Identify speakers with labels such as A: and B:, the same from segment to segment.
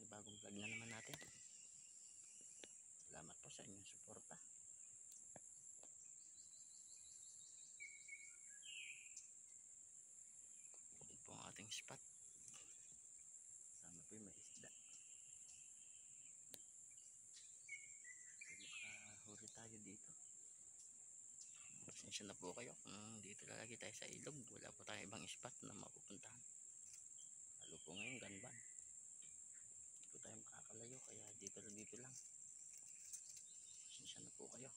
A: panibagong vlog na naman natin. Salamat po sa inyong suporta. Ito po ang ating spot. Sama po yung may isda. Makahuli tayo dito. Pasensya na po kayo kung dito lalagi tayo sa ilog. Wala po tayo ibang spot na mapupuntahan. Lalo po ngayon ganban. Hindi po tayo makakalayo kaya dito lang. Pasensya na po kayo.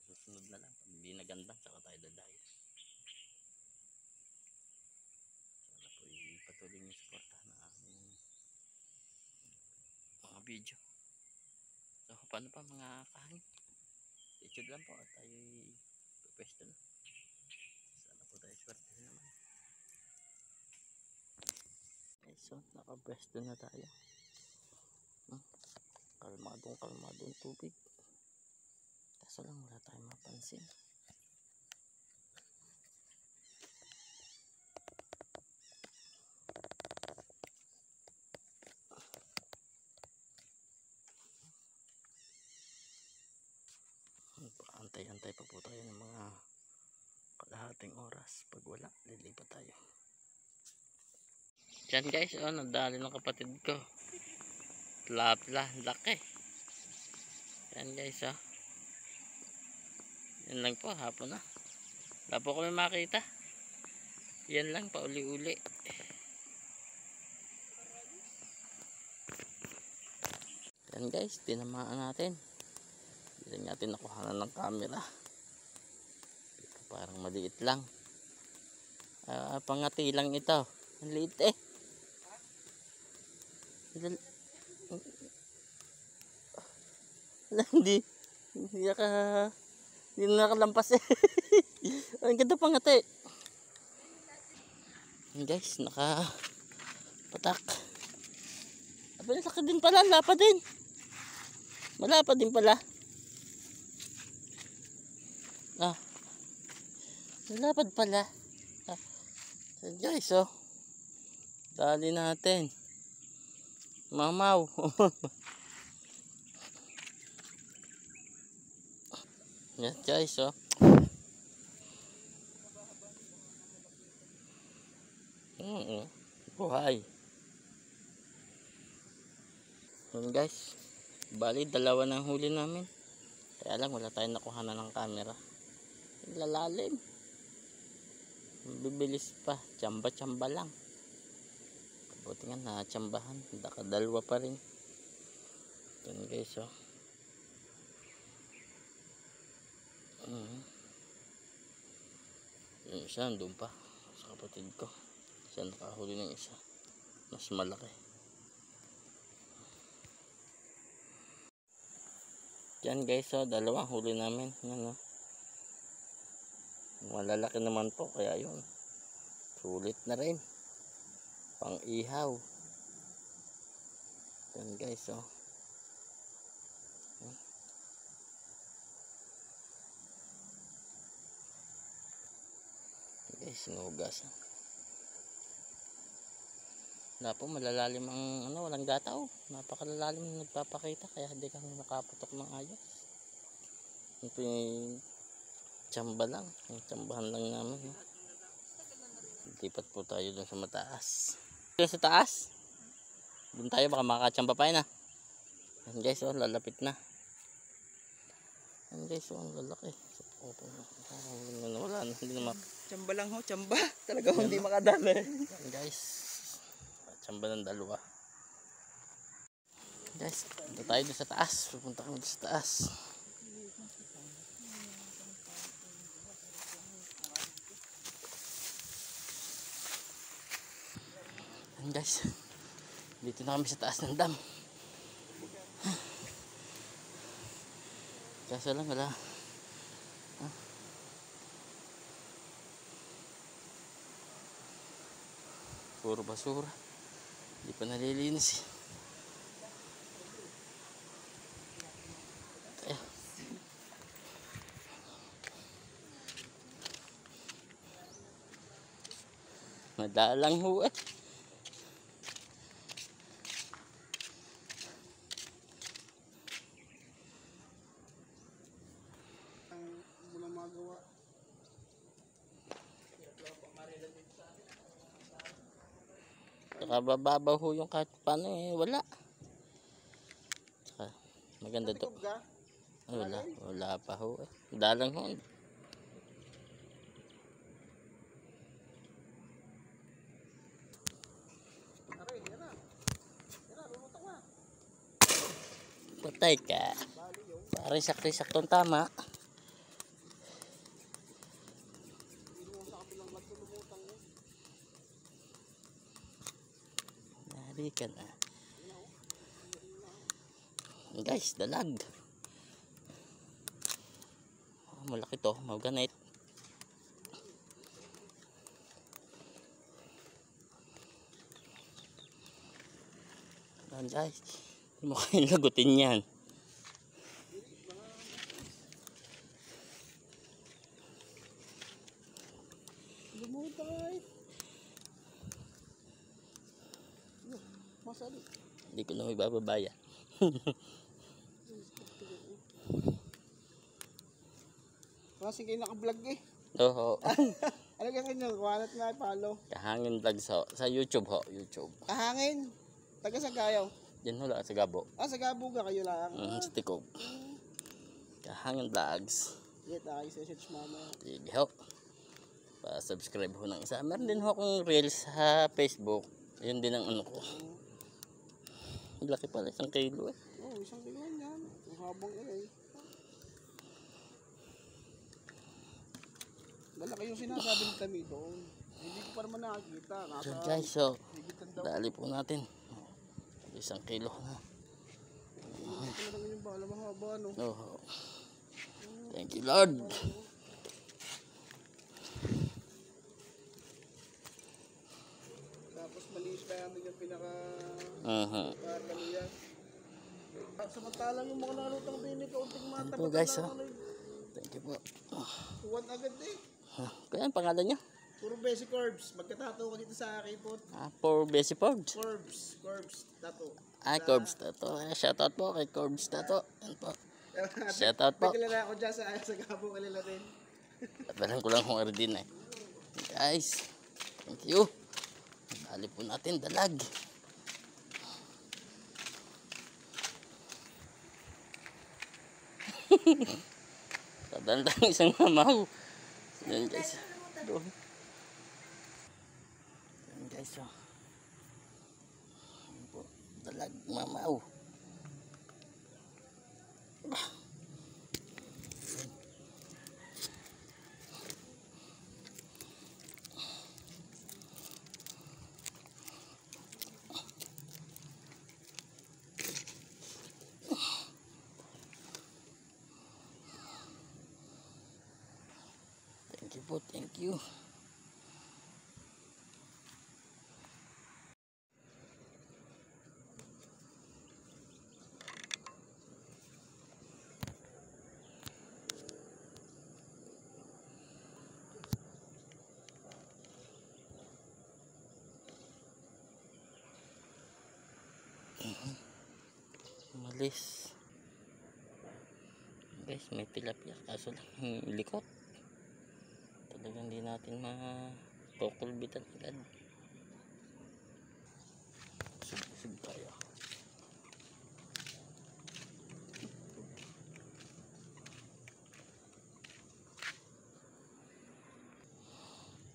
A: Susunod na lang. Pag hindi na ganban, saka tayo dadayo. Sana po ipatuloy niyo suportahan ng aming mga video. So paano pa mga kahing? Stay lang po at tayo pwesto na. Sana po tayo swerte naman. Okay, so nakapwesto na tayo. Kalmadong tubig. Kaso lang wala tayong mapansin. Antay-antay pa po tayo ng mga kalahating oras. Pag wala, lilipat tayo. Diyan guys, nadali ng kapatid ko. Tilapia, laki. Yan guys, yan lang po, hapon na. Wala po kami makita. Yan lang, pauli-uli. Yan guys, tinamaan natin. Hindi natin nakuhanan ng camera. Parang maliit lang. Pangati lang ito. Ang liit eh. Hindi nakalampas eh. Ang ganda pangati. Guys, nakapatak. Aba, laki din pala, lapad din. Malapad din pala. Malapad pala. So guys, dali natin. Mamaw. Yan guys, buhay. Yan guys, bali dalawa ng huli namin. Kaya lang wala tayong nakuhanan ng camera. Lalalim. Bibilis pa, tsamba lang. Buti nga natsambahan, nakadalwa pa rin. Yan guys, yung isa doon pa sa kapatid ko. Siya nakahuli ng isa, mas malaki. Yan guys, dalawang huli namin. Yan, malalaki naman po, kaya yun, sulit na rin pang ihaw. Yan guys, guys, sinugasan. Wala po, malalalim ang walang gataw. Napakalalalim na nagpapakita, kaya hindi kami makaputok ng ayos. Ito yung tsamba lang, yung tsambahan lang namin. Lipat po tayo dun sa mataas. Sa taas, dun tayo, baka makatsamba pa yun. Yan guys, lalapit na. Yan guys, ang lalaki. Wala na, hindi na
B: tsamba lang ho, tsamba. Talaga hindi makadali.
A: Yan guys, tsamba ng dalawa. Guys, punta tayo dun sa taas. Pupunta kami dun sa taas. Guys, dito na kami sa taas ng dam. Kaso lang wala. Puro basura. Hindi pa nalilinis. Madalang ho eh. Saka bababaw ho yung kahit paano eh, wala. Saka maganda to. Wala pa ho eh. Dalang ho. Patay ka. Pare sakto-saktong tama. Nari ka na. Guys, dalag. Malaki to, maganit. Ayan guys, hindi mo kayong lagutin yan.
B: Lumutay. Masali.
A: Hindi ko na may bababaya.
B: Kasi kayo naka-vlog eh.
A: Oo.
B: Ano ka kanyo? Kuwalat na follow.
A: Kahangin vlog sa YouTube ho, YouTube.
B: Kahangin. Taga sa Gayaw.
A: Diyan ho lang sa Gabo.
B: Sa Gabo ka kayo lang.
A: Sa Tikob. Kahangin vlogs.
B: Yes, search mama.
A: Sige ho. Pa-subscribe ho ng isa. Meron din ho akong reels sa Facebook. Yun din ang ano ko. Ang laki pala, 1 kilo eh.
B: Oo, 1 kilo yan. Ang habang eh. Malaki yung sinasabi ni Tami doon. Hindi ko pa naman nakakita.
A: So guys, so dali po natin. 1 kilo na.
B: Talaga yung bala mahaba no.
A: Oh. Thank you Lord.
B: Tapos maliit pa namin yung pinaka kaluyan. Samantalang yung mga nalutang din ito, unting mata.
A: Thank you guys, oh. Thank you po.
B: Tuwan agad eh.
A: Kaya ang pangalan nyo?
B: Puro basic Corbs. Magkatato ko dito sa akin po.
A: For Basic Forbes.
B: Corbs, tato.
A: Corbs Tato. Shoutout po kay Corbs Tato. Yan po. Shoutout po.
B: Kilala ako dyan sa Gabo, kilala din.
A: Tabalan ko lang kung din eh. Guys, thank you. Dali po natin dalag. Tadantang isang mamaw. Yan guys. Doon. Yan guys. Oh. Yan po. Dalag mamaw. Thank you po, thank you. Malis. Guys, may tilapia kaso lang likot. Talagang hindi natin makukulbitan agad. Sub tayo.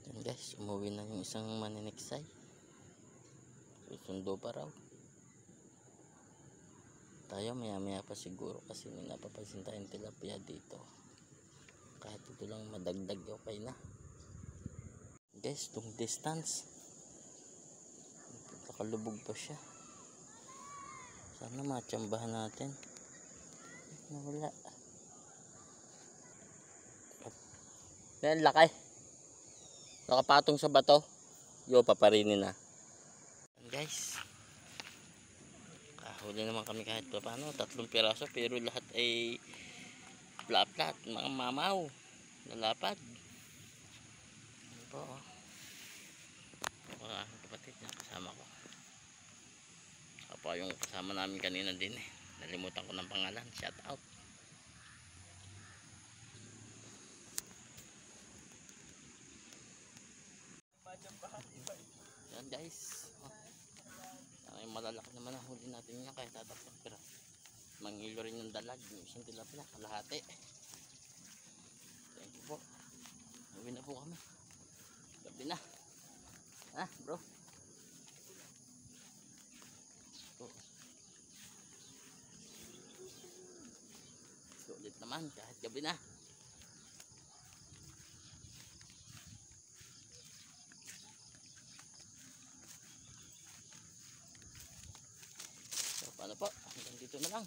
A: Yan guys, umuwi na yung isang maniniksay. Susundo pa raw. Tayo maya pa siguro kasi may napapansin tayong tilapia dito. Kahit ito lang madagdag okay na. Guys, itong distance nakalubog pa siya. Sana matsambahan natin. Nawala. Yan, lakay. Nakapatong sa bato. Yo, paparinin na. Guys, huli naman kami kahit pa paano, 3 piraso pero lahat ay plat mga mamaw lalapad. Ano po mga kapatid na kasama ko, saka yung kasama namin kanina din eh, nalimutan ko ng pangalan, shout out. Yan guys, malalaki naman ang huli natin niya kaya tatakpan. Pero mangilo rin yung dalag. Yung isang tilapia, kalahati. Thank you po. Uwi na po kami. Gabi na. Ha bro? Sulit naman kahit gabi na. So paano po? Hanggang dito na lang.